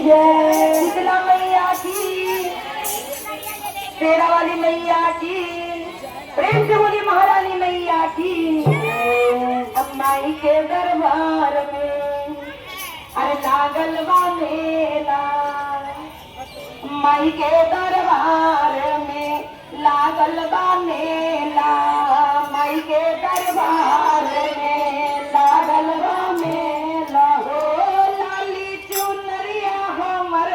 जय। शीतला मैया की, शेरा वाली मैया की, प्रेम से बोली महारानी मैया की। अब माई के दरबार में अरे लागल बा मेला, माई के दरबार में लागल बा मेला, माई के दरबार में लागल बा मेला। हो लाली चुनरिया हमर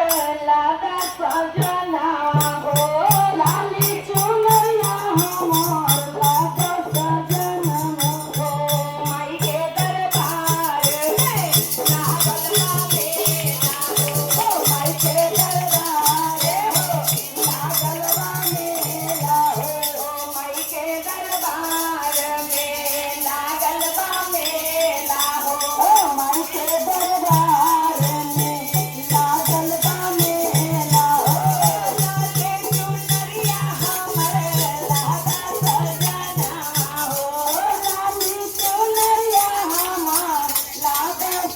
लागा सजना, हो लाली चुनरिया हमर लागा सजना। हो माई के दरबार में लागल बा मेला, हो माई के दरबार हो लागल बा मेला, हो माई के दरबार में लागल बा मेला, हो माई के दरबार में लागल बा मेला। हो लागे चुनरिया हमर लागा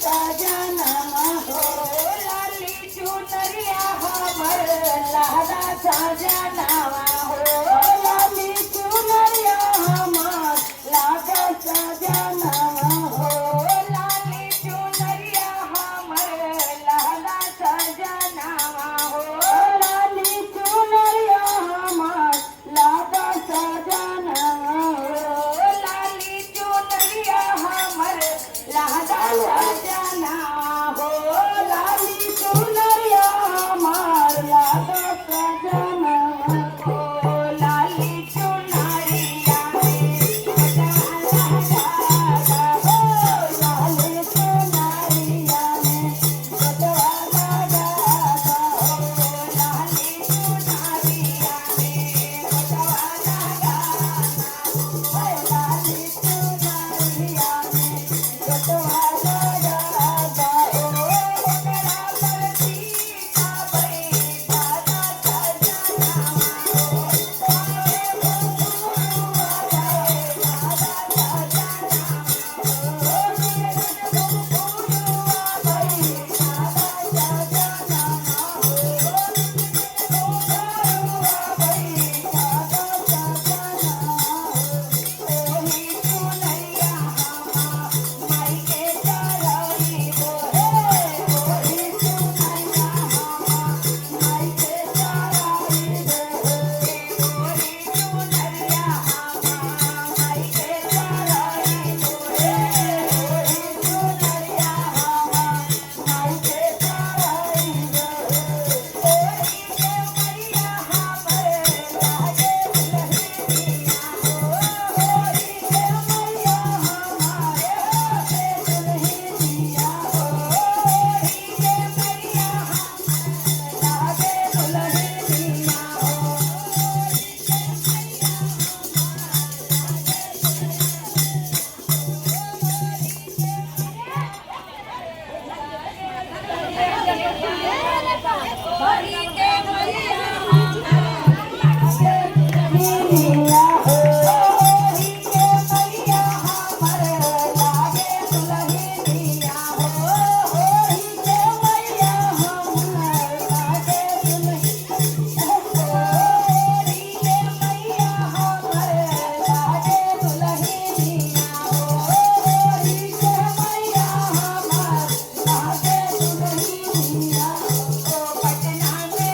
सजना, हो लाली चुनरिया हमर लागा सजना, हो लाली चुनरिया हमर लागा सजना, हो लाली चुनरिया हमर लागा सजना, हो लाली चुनरिया हमर लागा सजना, हो लाली चुनरिया हमर लागा सजना, हो लाली चुनरिया हमर लागा सजना, हो लाली चुनरिया हमर लागा सजना, हो लाली चुनरिया में सजना लगा, हो लाली चुनरिया में सजना लगा, हो लाली चुनरिया में सजना लगा, हो लाली चुनरिया में सजना लगा, हो ओकरा पर सीता बैठा सजना, हो आवे बबुआ बैठा सजना, हो मेरे बबुआ बैठा सजना, हो पटना में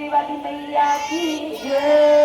वाली मैया की जय।